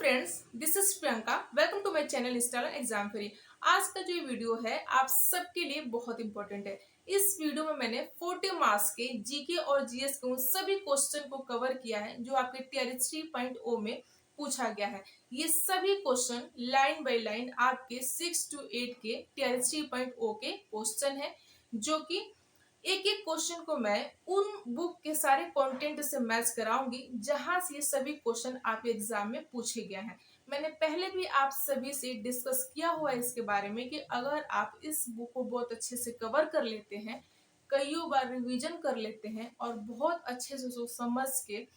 Friends, this is Priyanka. Welcome to my channel style exam free. आज का जो ये वीडियो है आप सबके लिए बहुत इंपॉर्टेंट है। इस वीडियो में मैंने 40 मार्क्स के जीके और जीएस के उन सभी क्वेश्चन को कवर किया है जो आपके टीआरई 3.0 में पूछा गया है। ये सभी क्वेश्चन लाइन बाय लाइन आपके 6 to 8 के टीआरई 3.0 के क्वेश्चन है, जो कि एक एक क्वेश्चन को मैं उन बुक के सारे कंटेंट से मैच कराऊंगी जहां से ये सभी क्वेश्चन आप एग्जाम में पूछे गए हैं। मैंने पहले भी आप सभी से डिस्कस किया हुआ है इसके बारे में कि अगर आप इस बुक को बहुत अच्छे से कवर कर लेते हैं, कईयों बार रिवीजन कर लेते हैं और बहुत अच्छे से सोच समझ के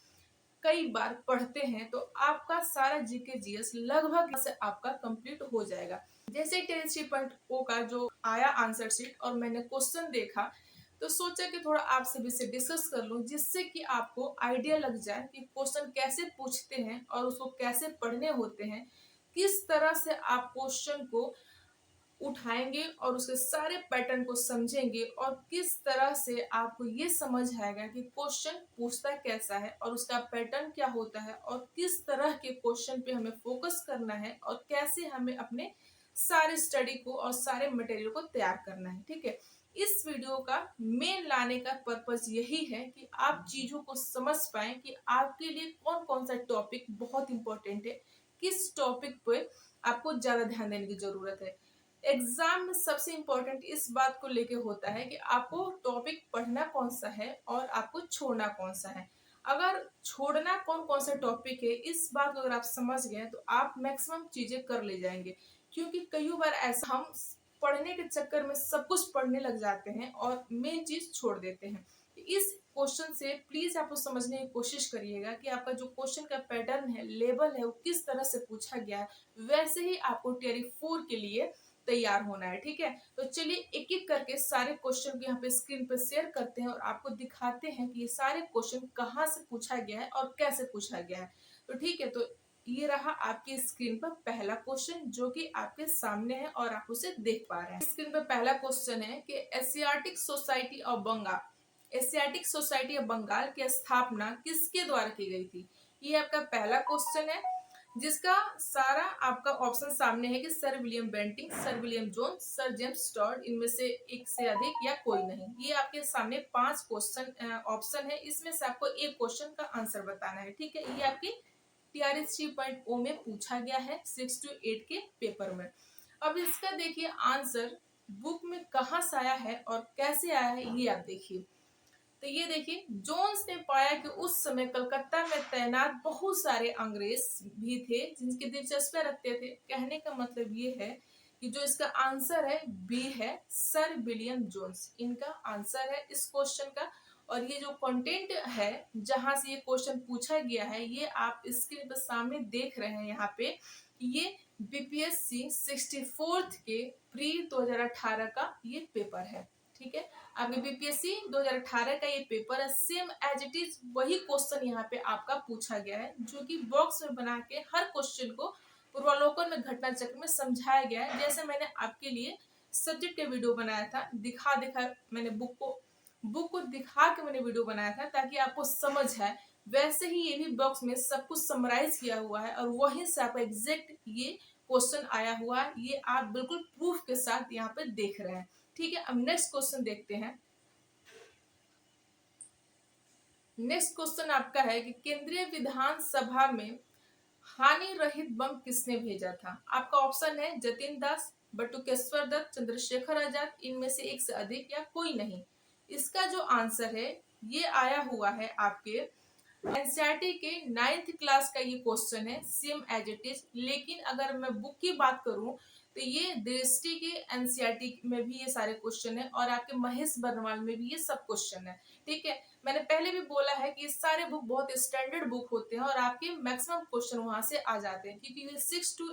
कई बार पढ़ते हैं तो आपका सारा जीके जीएस लगभग से आपका कंप्लीट हो जाएगा। जैसे टेन 3.0 का जो आया आंसर शीट और मैंने क्वेश्चन देखा तो सोचा कि थोड़ा आप सभी से डिस्कस कर लूं, जिससे कि आपको आइडिया लग जाए कि क्वेश्चन कैसे पूछते हैं और उसको कैसे पढ़ने होते हैं, किस तरह से आप क्वेश्चन को उठाएंगे और उसके सारे पैटर्न को समझेंगे और किस तरह से आपको ये समझ आएगा कि क्वेश्चन पूछता कैसा है और उसका पैटर्न क्या होता है और किस तरह के क्वेश्चन पे हमें फोकस करना है और कैसे हमें अपने सारे स्टडी को और सारे मटेरियल को तैयार करना है। ठीक है, इस वीडियो का मेन लाने का पर्पस यही है कि आप चीजों को समझ पाए कि आपके लिए कौन कौन सा टॉपिक बहुत इंपॉर्टेंट है, किस टॉपिक पे आपको ज्यादा ध्यान देने की जरूरत है। एग्जाम में सबसे इम्पोर्टेंट इस बात को लेके होता है कि आपको टॉपिक पढ़ना कौन सा है और आपको छोड़ना कौन सा है। अगर छोड़ना कौन कौन सा टॉपिक है इस बात को अगर आप समझ गए तो आप मैक्सिमम चीजें कर ले जाएंगे, क्योंकि कई बार ऐसा हम पढ़ने के चक्कर में सब कुछ पढ़ने लग जाते हैं और मेन चीज छोड़ देते हैं। इस क्वेश्चन से प्लीज आप लोग समझने की कोशिश करिएगा कि आपका जो क्वेश्चन का पैटर्न है, लेवल है, वो किस तरह से पूछा गया है, वैसे ही आपको टीआरई 4 के लिए तैयार होना है। ठीक है, तो चलिए एक एक करके सारे क्वेश्चन को यहाँ पे स्क्रीन पे शेयर करते हैं और आपको दिखाते हैं कि ये सारे क्वेश्चन कहाँ से पूछा गया है और कैसे पूछा गया है। तो ठीक है, तो ये रहा आपकी स्क्रीन पर पहला क्वेश्चन जो कि आपके सामने है और आप उसे देख पा रहे हैं। स्क्रीन पर पहला क्वेश्चन है कि Asiatic Society of Bengal, Asiatic Society of Bengal की स्थापना किसके द्वारा की गई थी। ये आपका पहला क्वेश्चन है, जिसका सारा आपका ऑप्शन सामने है कि sir William Bentinck, sir William Jones, sir James Tod, इनमें से एक से अधिक या कोई नहीं। ये आपके सामने 5 क्वेश्चन ऑप्शन है, इसमें से आपको एक क्वेश्चन का आंसर बताना है। ठीक है, ये आपकी टीआरई 3.0 में पूछा गया है 6 to 8 के पेपर में। अब इसका देखिए आंसर बुक में कहाँ से आया है और कैसे आया है, ये आप देखिए। तो ये देखिए, जोन्स ने पाया कि उस समय कलकत्ता में तैनात बहुत सारे अंग्रेज भी थे जिनकी दिलचस्पी रखते थे। कहने का मतलब ये है कि जो इसका आंसर है बी है, सर विलियम जोन्स इनका आंसर है इस क्वेश्चन का। और ये जो कंटेंट है जहां से ये क्वेश्चन पूछा गया है, ये आप स्क्रीन पर सामने देख रहे हैं यहाँ पे, ये बीपीएससी 64th के प्री 2018 का ये पेपर है। ठीक है, आपके बीपीएससी 2018 का ये पेपर है, सेम एज इट इज वही क्वेश्चन यहाँ पे आपका पूछा गया है, जो कि बॉक्स में बना के हर क्वेश्चन को पूर्वावलोकन में घटना चक्र में समझाया गया है। जैसे मैंने आपके लिए सब्जेक्ट का वीडियो बनाया था, दिखा मैंने बुक को दिखा के मैंने वीडियो बनाया था ताकि आपको समझ आए, वैसे ही ये भी बॉक्स में सब कुछ समराइज किया हुआ है और वहीं से आपका एग्जैक्ट ये क्वेश्चन आया हुआ है। ये आप बिल्कुल प्रूफ के साथ यहाँ पे देख रहे हैं। ठीक है, अब नेक्स्ट क्वेश्चन देखते हैं। नेक्स्ट क्वेश्चन आपका है कि केंद्रीय विधानसभा में हानि रहित बम किसने भेजा था। आपका ऑप्शन है जतिन दास, बटुकेश्वर दत्त, चंद्रशेखर आजाद, इनमें से एक से अधिक या कोई नहीं। इसका जो आंसर है ये आया हुआ है आपके एनसीईआरटी के 9th क्लास का ये क्वेश्चन है, सेम एज इट इज। लेकिन अगर मैं बुक की बात करूं तो ये दृष्टि के एनसीईआरटी में भी ये सारे क्वेश्चन है और आपके महेश बर्नवाल में भी ये सब क्वेश्चन है। ठीक है, मैंने पहले भी बोला है कि ये सारे बुक बहुत स्टैंडर्ड बुक होते हैं और आपके मैक्सिमम क्वेश्चन वहां से आ जाते हैं, क्योंकि ये 6 to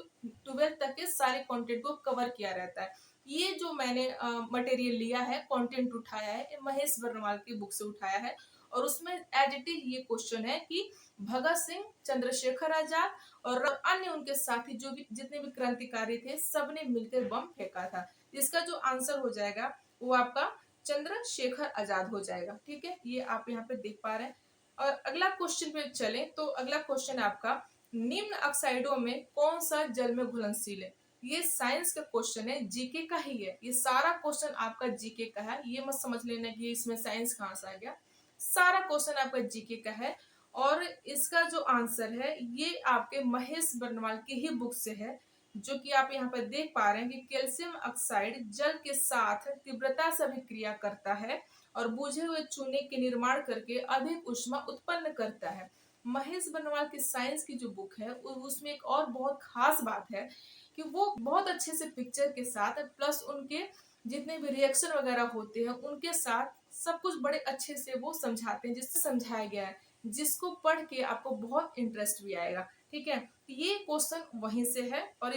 12 तक के सारे कंटेंट को कवर किया रहता है। ये जो मैंने मटेरियल लिया है, कंटेंट उठाया है, महेश बर्नवाल की बुक से उठाया है और उसमें एज इट इज ये क्वेश्चन है कि भगत सिंह, चंद्रशेखर आजाद और अन्य उनके साथी जो भी जितने भी क्रांतिकारी थे सबने मिलकर बम फेंका था। इसका जो आंसर हो जाएगा वो आपका चंद्रशेखर आजाद हो जाएगा। ठीक है, ये आप यहाँ पे देख पा रहे हैं। और अगला क्वेश्चन पे चलें तो अगला क्वेश्चन आपका निम्न ऑक्साइडों में कौन सा जल में घुलनशील है? ये साइंस का क्वेश्चन है, जीके का ही है। ये सारा क्वेश्चन आपका जीके का है, ये मत समझ लेना कि इसमें साइंस कहाँ से आ गया। सारा क्वेश्चन आपका जीके का है और इसका जो आंसर है ये आपके महेश बर्नवाल की ही बुक से है, जो कि आप यहाँ पर देख पा रहे हैं कि कैल्शियम ऑक्साइड जल के साथ तीव्रता से अभिक्रिया करता है और बुझे हुए चूने के निर्माण करके अधिक ऊष्मा उत्पन्न करता है। महेश बर्नवाल की साइंस की जो बुक है उसमें एक और बहुत खास बात है कि वो बहुत अच्छे से पिक्चर के साथ प्लस उनके जितने भी रिएक्शन वगैरह होते हैं उनके साथ सब कुछ बड़े अच्छे से वो समझाते हैं, जिससे समझाया गया है, जिसको पढ़ के आपको बहुत इंटरेस्ट भी आएगा। ठीक है, ये क्वेश्चन वहीं से है और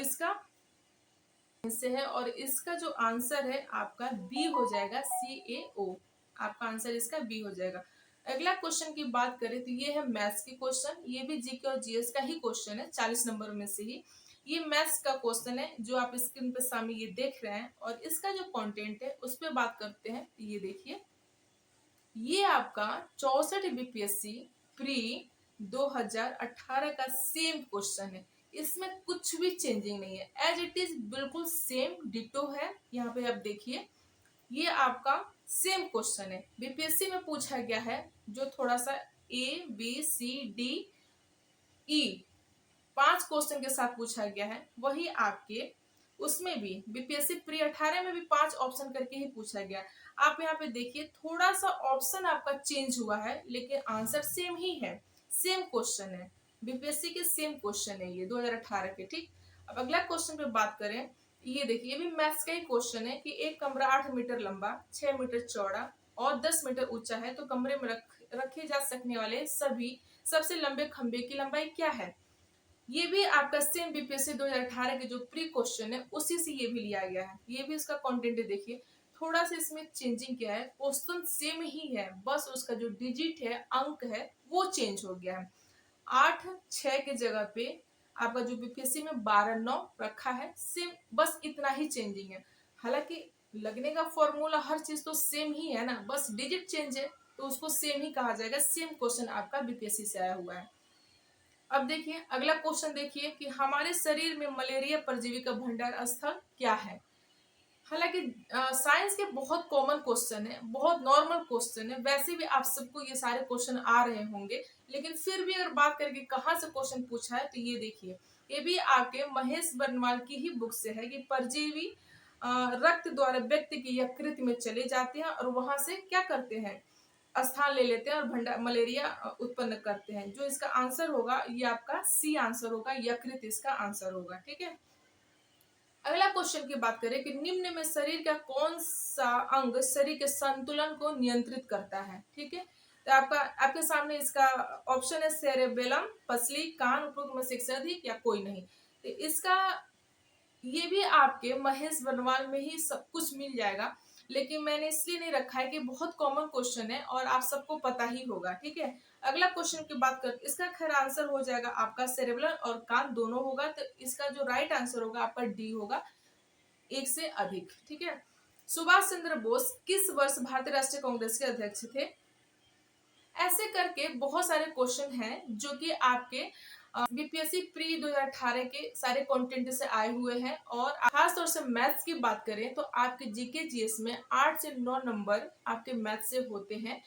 इसका जो आंसर है आपका बी हो जाएगा, CaO। आपका आंसर इसका बी हो जाएगा। अगला क्वेश्चन की बात करें तो ये है मैथ्स की क्वेश्चन। ये भी जीके और जीएस का ही क्वेश्चन है, 40 नंबर में से ही। ये मैथ्स का क्वेश्चन है जो आप स्क्रीन पे सामने ये देख रहे हैं और इसका जो कंटेंट है उस पर बात करते हैं। ये देखिए, ये आपका 64 बीपीएससी प्री 2018 का सेम क्वेश्चन है। इसमें कुछ भी चेंजिंग नहीं है, एज इट इज बिल्कुल सेम डिटो है। यहाँ पे आप देखिए, ये आपका सेम क्वेश्चन है, बीपीएससी में पूछा गया है, जो थोड़ा सा ABCDE 5 क्वेश्चन के साथ पूछा गया है। वही आपके उसमें भी बीपीएससी प्री 18 में भी 5 ऑप्शन करके ही पूछा गया। आप यहाँ पे देखिए, थोड़ा सा ऑप्शन आपका चेंज हुआ है लेकिन आंसर सेम ही है, सेम क्वेश्चन है, बीपीएससी के सेम क्वेश्चन है ये 2018 के। ठीक, अब अगला क्वेश्चन पे बात करें। ये देखिए, ये भी मैथ्स का ही क्वेश्चन है कि एक कमरा 8 मीटर लंबा, 6 मीटर चौड़ा और 10 मीटर ऊंचा है, तो कमरे में रखे जा सकने वाले सभी सबसे लंबे खंबे की लंबाई क्या है? ये भी आपका सेम बीपीएससी 2018 के जो प्री क्वेश्चन है उसी से ये भी लिया गया है। ये भी इसका कंटेंट है, देखिए थोड़ा सा इसमें चेंजिंग क्या है, क्वेश्चन सेम ही है, बस उसका जो डिजिट है, अंक है, वो चेंज हो गया है। 8 6 के जगह पे आपका जो बीपीएससी में 12 9 रखा है, सेम, बस इतना ही चेंजिंग है। हालांकि लगने का फॉर्मूला हर चीज तो सेम ही है ना, बस डिजिट चेंज है तो उसको सेम ही कहा जाएगा। सेम क्वेश्चन आपका बीपीएससी से आया हुआ है। अब देखिए अगला क्वेश्चन, देखिए कि हमारे शरीर में मलेरिया परजीवी का भंडार स्थल क्या है? हालांकि साइंस के बहुत कॉमन क्वेश्चन है, बहुत नॉर्मल क्वेश्चन है, वैसे भी आप सबको ये सारे क्वेश्चन आ रहे होंगे, लेकिन फिर भी अगर बात करके कहाँ से क्वेश्चन पूछा है तो ये देखिए, ये भी आपके महेश बर्नवाल की ही बुक से है कि परजीवी रक्त द्वारा व्यक्ति की यकृत में चले जाते हैं और वहां से क्या करते हैं, स्थान ले लेते हैं और भंडार मलेरिया उत्पन्न करते हैं। जो इसका आंसर होगा ये आपका सी आंसर होगा, यकृत इसका आंसर होगा। ठीक है, अगला क्वेश्चन की बात करें कि निम्न में शरीर का कौन सा अंग शरीर के संतुलन को नियंत्रित करता है? ठीक है, तो आपका आपके सामने इसका ऑप्शन है सेरेबेलम, पसली, कान, उपरोक्त में से एक से अधिक या कोई नहीं। तो इसका ये भी आपके महेश बर्नवाल में ही सब कुछ मिल जाएगा, लेकिन मैंने इसलिए नहीं रखा है कि बहुत कॉमन क्वेश्चन है और आप सबको पता ही होगा। ठीक है, अगला क्वेश्चन की बात कर, इसका खैर आंसर हो जाएगा आपका सेरेब्रल और कान दोनों होगा, तो इसका जो राइट आंसर होगा आपका डी होगा, एक से अधिक। ठीक है, सुभाष चंद्र बोस किस वर्ष भारतीय राष्ट्रीय कांग्रेस के अध्यक्ष थे? ऐसे करके बहुत सारे क्वेश्चन हैं जो कि आपके बीपीएससी प्री 2018 के सारे कंटेंट से आए हुए हैं। और खास तौर से मैथ्स की बात करें तो आपके जीके जीएस में 8 से 9 नंबर आपके मैथ्स से होते हैं,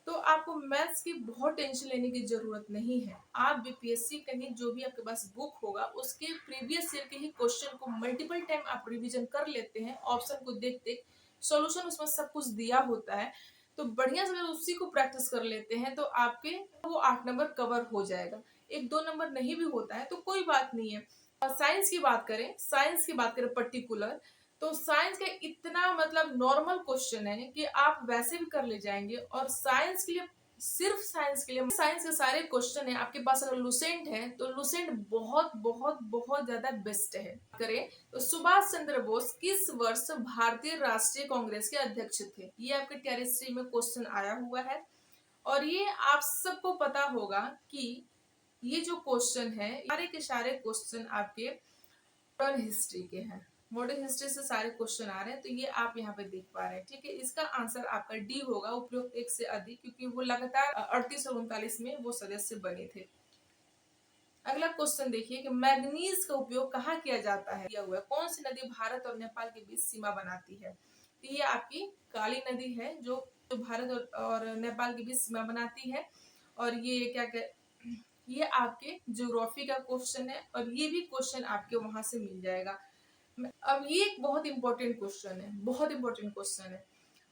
तो आपको मैथ्स की बहुत टेंशन लेने की जरूरत नहीं है। आप बीपीएससी कहीं जो भी आपके पास बुक होगा उसके प्रीवियस ईयर के ही क्वेश्चन को मल्टीपल टाइम आप रिवीजन कर लेते हैं, ऑप्शन को देख देख, सॉल्यूशन उसमें सब कुछ दिया होता है, तो बढ़िया से अगर उसी को प्रैक्टिस कर लेते हैं तो आपके वो 8 नंबर कवर हो जाएगा। 1 2 नंबर नहीं भी होता है तो कोई बात नहीं है। और साइंस की बात करें पर्टिकुलर, तो साइंस का इतना मतलब नॉर्मल क्वेश्चन है कि आप वैसे भी कर ले जाएंगे। और साइंस के लिए, सिर्फ साइंस के लिए, साइंस के सारे क्वेश्चन है आपके पास। अगर लुसेंट है तो लुसेंट बहुत बहुत बहुत ज्यादा बेस्ट है। करें तो सुभाष चंद्र बोस किस वर्ष भारतीय राष्ट्रीय कांग्रेस के अध्यक्ष थे? ये आपके टीआरएस में क्वेश्चन आया हुआ है और ये आप सबको पता होगा कि ये जो क्वेश्चन है, सारे के सारे क्वेश्चन आपके मॉडर्न हिस्ट्री के हैं। मॉडर्न हिस्ट्री से सारे क्वेश्चन आ रहे हैं, तो ये आप यहाँ पे देख पा रहे हैं। ठीक है, इसका आंसर आपका डी होगा, उपयुक्त एक से अधिक, क्योंकि वो लगातार 38 और 39 में वो सदस्य बने थे। अगला क्वेश्चन देखिए कि मैग्नीज का उपयोग कहाँ किया जाता है, दिया हुआ है कौन सी नदी भारत और नेपाल के बीच सीमा बनाती है। तो ये आपकी काली नदी है जो भारत और नेपाल के बीच सीमा बनाती है। और ये क्या कह, ये आपके ज्योग्राफी का क्वेश्चन है और ये भी क्वेश्चन आपके वहां से मिल जाएगा। अब ये एक बहुत इंपॉर्टेंट क्वेश्चन है, बहुत इंपॉर्टेंट क्वेश्चन है।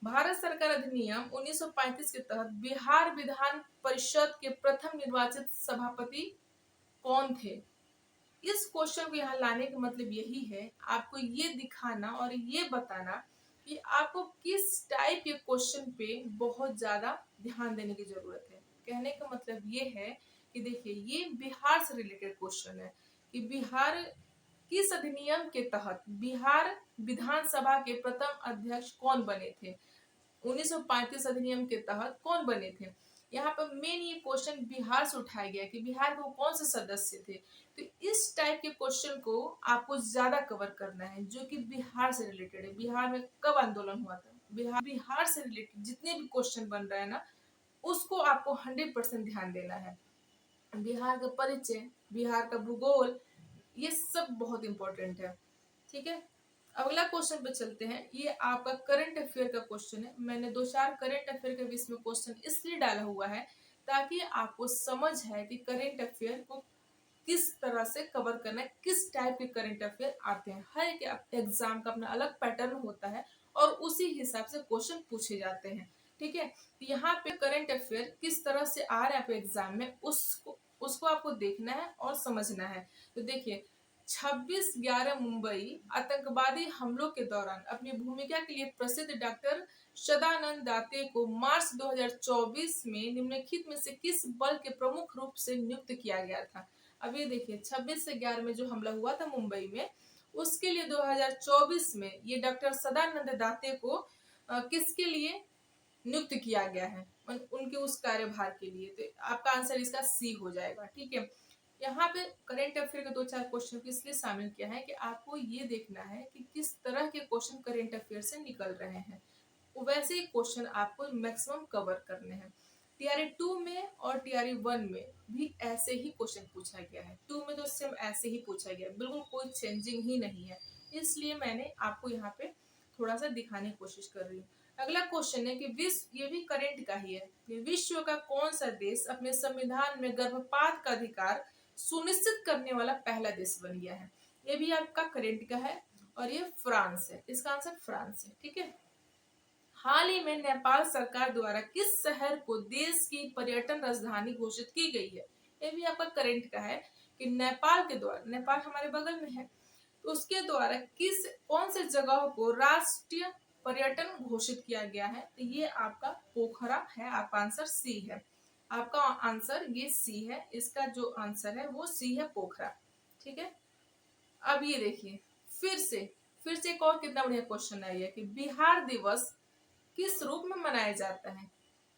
भारत सरकार अधिनियम 1935 के तहत बिहार विधान परिषद के प्रथम निर्वाचित सभापति कौन थे। इस क्वेश्चन को यहाँ लाने का मतलब यही है आपको ये दिखाना और ये बताना कि आपको किस टाइप के क्वेश्चन पे बहुत ज्यादा ध्यान देने की जरूरत है। कहने का मतलब ये है कि देखिए ये बिहार से रिलेटेड क्वेश्चन है कि बिहार किस अधिनियम के तहत बिहार विधानसभा के प्रथम अध्यक्ष कौन बने थे। 1935 अधिनियम के तहत कौन बने थे। यहाँ पर मेन ये क्वेश्चन बिहार से उठाया गया कि बिहार के वो कौन से सदस्य थे। तो इस टाइप के क्वेश्चन को आपको ज्यादा कवर करना है जो कि बिहार से रिलेटेड है। बिहार में कब आंदोलन हुआ था, बिहार से रिलेटेड जितने भी क्वेश्चन बन रहे हैं ना उसको आपको 100% ध्यान देना है। बिहार का परिचय, बिहार का भूगोल, ये सब बहुत इंपॉर्टेंट है। ठीक है, अगला क्वेश्चन पे चलते हैं। ये आपका करंट अफेयर का क्वेश्चन है। मैंने 2-4 करंट अफेयर के बीच में क्वेश्चन इसलिए डाला हुआ है ताकि आपको समझ है कि करंट अफेयर को किस तरह से कवर करना है, किस टाइप के करंट अफेयर आते हैं। हर एक एग्जाम का अपना अलग पैटर्न होता है और उसी हिसाब से क्वेश्चन पूछे जाते हैं। ठीक है, यहाँ पे करंट अफेयर किस तरह से आ रहा है आपके एग्जाम में उसको आपको देखना है और समझना है। तो देखिए 26/11 मुंबई आतंकवादी हमलों के दौरान अपनी भूमिका के लिए प्रसिद्ध डॉक्टर सदानंद दाते को मार्च 2024 में निम्नलिखित में से किस बल के प्रमुख रूप से नियुक्त किया गया था। अब ये देखिए 26 से 11 में जो हमला हुआ था मुंबई में उसके लिए 2024 में ये डॉक्टर सदानंद दाते को किसके लिए नियुक्त किया गया है, उनके उस कार्यभार के लिए। तो आपका आंसर इसका सी हो जाएगा। ठीक है, यहाँ पे करंट अफेयर के 2-4 क्वेश्चन को इसलिए शामिल किया है कि आपको ये देखना है कि किस तरह के क्वेश्चन करंट अफेयर से निकल रहे हैं। वैसे ही क्वेश्चन आपको मैक्सिमम कवर करने हैं। टीआरई 2 में और टीआरई 1 में भी ऐसे ही क्वेश्चन पूछा गया है। 2 में तो सेम ऐसे ही पूछा गया है, बिल्कुल कोई चेंजिंग ही नहीं है। इसलिए मैंने आपको यहाँ पे थोड़ा सा दिखाने की कोशिश कर रही हूँ। अगला क्वेश्चन है कि विश्व, ये भी करंट का ही है, कि विश्व का कौन सा देश अपने संविधान में गर्भपात का अधिकार सुनिश्चित करने वाला पहला देश बन गया है। ये भी आपका करंट का है और ये फ्रांस है। इसका आंसर फ्रांस है। ठीक है, हाल ही में नेपाल सरकार द्वारा किस शहर को देश की पर्यटन राजधानी घोषित की गई है। ये भी आपका करंट का है कि नेपाल के द्वारा, नेपाल हमारे बगल में है, तो उसके द्वारा किस कौन से जगह को राष्ट्रीय पर्यटन घोषित किया गया है। तो ये आपका पोखरा है। आपका आंसर सी है। आपका आंसर ये सी है। इसका जो आंसर है वो सी है, पोखरा। ठीक है, अब ये देखिए फिर से एक और कितना बढ़िया क्वेश्चन है ये कि बिहार दिवस किस रूप में मनाया जाता है।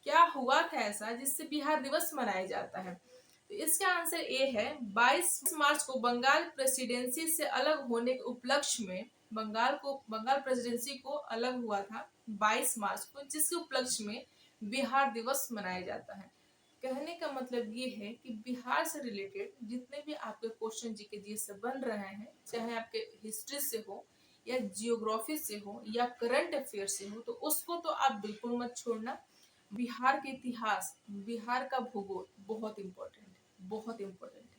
क्या हुआ था ऐसा जिससे बिहार दिवस मनाया जाता है। तो इसका आंसर ए है 22 मार्च को बंगाल प्रेसिडेंसी से अलग होने के उपलक्ष्य में, बंगाल प्रेसिडेंसी को अलग हुआ था 22 मार्च को, जिसके उपलक्ष्य में बिहार दिवस मनाया जाता है। कहने का मतलब ये है कि बिहार से रिलेटेड जितने भी आपके क्वेश्चन जीके जी से बन रहे हैं, चाहे आपके हिस्ट्री से हो या जियोग्राफी से हो या करंट अफेयर से हो, तो उसको तो आप बिल्कुल मत छोड़ना। बिहार के इतिहास, बिहार का भूगोल बहुत इंपॉर्टेंट है, बहुत इंपॉर्टेंट है,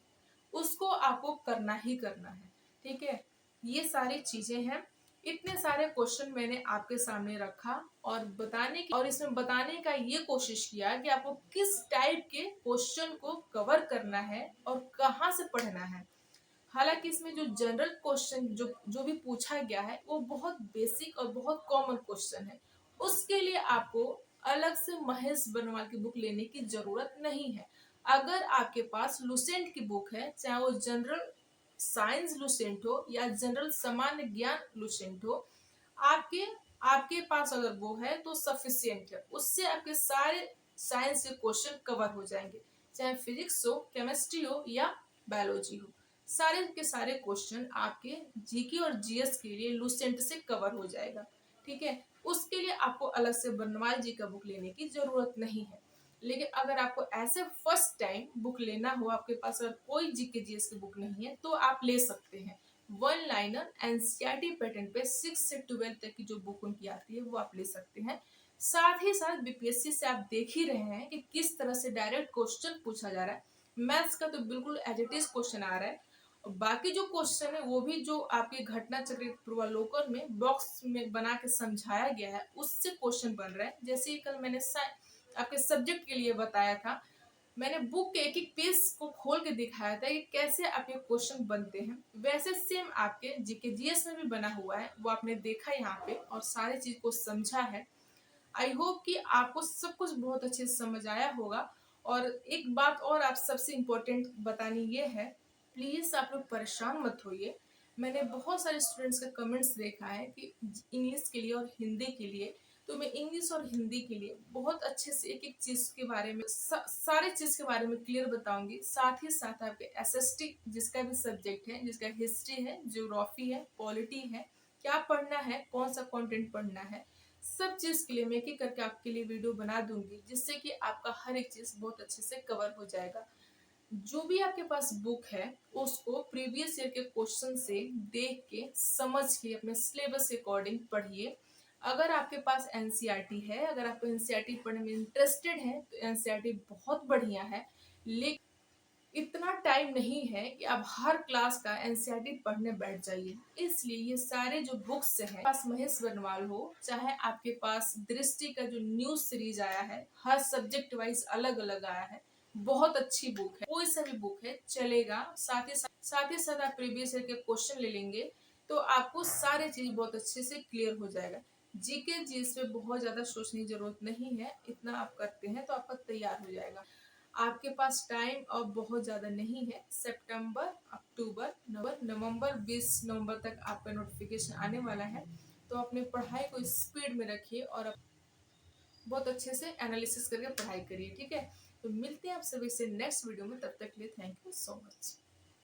उसको आपको करना ही करना है। ठीक है, ये सारी चीजें हैं। इतने सारे क्वेश्चन मैंने आपके सामने रखा और इसमें बताने का ये कोशिश किया कि आपको किस टाइप के क्वेश्चन को कवर करना है और कहाँ से पढ़ना है। हालांकि इसमें जो जनरल क्वेश्चन जो भी पूछा गया है वो बहुत बेसिक और बहुत कॉमन क्वेश्चन है। उसके लिए आपको अलग से महेश बनवाल की बुक लेने की जरूरत नहीं है। अगर आपके पास लुसेंट की बुक है, चाहे वो जनरल साइंस लुसेंट हो या जनरल सामान्य ज्ञान लुसेंट हो, आपके आपके पास अगर वो है तो सफिशियंट है। उससे आपके सारे साइंस के क्वेश्चन कवर हो जाएंगे, चाहे फिजिक्स हो, केमिस्ट्री हो या बायोलॉजी हो। सारे के सारे क्वेश्चन आपके जीके और जीएस के लिए लुसेंट से कवर हो जाएगा। ठीक है, उसके लिए आपको अलग से बनवाल जी का बुक लेने की जरूरत नहीं है। लेकिन अगर आपको ऐसे फर्स्ट टाइम बुक लेना हो, आपके पास अगर कोई जीके जीएस की बुक नहीं है तो आप ले सकते हैं। वन लाइनर एनसीईआरटी पैटर्न पे 6 से 12 तक की जो बुक उनकी आती है वो आप ले सकते हैं। साथ ही साथ बीपीएससी से आप देख ही रहे हैं कि किस तरह से डायरेक्ट क्वेश्चन पूछा जा रहा है। मैथ्स का तो बिल्कुल एज इट इज क्वेश्चन आ रहा है, और बाकी जो क्वेश्चन है वो भी जो आपके घटना चक्र पूर्वालोकन में बॉक्स में बना के समझाया गया है उससे क्वेश्चन बन रहा है। जैसे कल मैंने आपके सब्जेक्ट के लिए बताया था, मैंने बुक के एक एक पेज को खोल के दिखाया था कि कैसे आपके क्वेश्चन बनते हैं, वैसे सेम आपके जीके जीएस में भी बना हुआ है, वो आपने देखा यहाँ पे और सारी चीज को समझा है। आई होप कि आपको सब कुछ बहुत अच्छे से समझ आया होगा। और एक बात और आप सबसे इम्पोर्टेंट बतानी ये है, प्लीज आप लोग परेशान मत होइए। मैंने बहुत सारे स्टूडेंट्स का कमेंट्स देखा है कि इंग्लिश के लिए और हिंदी के लिए, तो मैं इंग्लिश और हिंदी के लिए बहुत अच्छे से एक एक चीज के बारे में सारे चीज के बारे में क्लियर बताऊंगी। साथ ही साथ आपके एसएसटी जिसका भी सब्जेक्ट है, जिसका हिस्ट्री है, ज्योग्राफी है, पॉलिटी है, क्या पढ़ना है, कौन सा कंटेंट पढ़ना है, सब चीज के लिए मैं एक एक करके आपके लिए वीडियो बना दूंगी, जिससे कि आपका हर एक चीज बहुत अच्छे से कवर हो जाएगा। जो भी आपके पास बुक है उसको प्रीवियस ईयर के क्वेश्चन से देख के समझ के अपने सिलेबस के अकॉर्डिंग पढ़िए। अगर आपके पास एनसीईआरटी है, अगर आप एनसीईआरटी पढ़ने में इंटरेस्टेड हैं तो एनसीईआरटी बहुत बढ़िया है, लेकिन इतना टाइम नहीं है कि आप हर क्लास का एनसीईआरटी पढ़ने बैठ जाइए। इसलिए ये सारे जो बुक्स हैं, पास महेश बनवाल हो, चाहे आपके पास दृष्टि का जो न्यूज सीरीज आया है, हर सब्जेक्ट वाइज अलग अलग आया है, बहुत अच्छी बुक है, कोई सा भी बुक है चलेगा। साथ ही साथ आप प्रीवियस ईयर के क्वेश्चन ले लेंगे तो आपको सारी चीज बहुत अच्छे से क्लियर हो जाएगा। जीके जीएस पे बहुत ज्यादा सोचने की जरूरत नहीं है, इतना आप करते हैं तो आपका तैयार हो जाएगा। आपके पास टाइम अब बहुत ज़्यादा नहीं है, सितंबर, अक्टूबर, नवंबर 20 नवंबर तक आपका नोटिफिकेशन आने वाला है। तो अपनी पढ़ाई को स्पीड में रखिए और बहुत अच्छे से एनालिसिस करके पढ़ाई करिए, ठीक है। तो मिलते हैं आप सभी से नेक्स्ट वीडियो में, तब तक के लिए थैंक यू सो मच।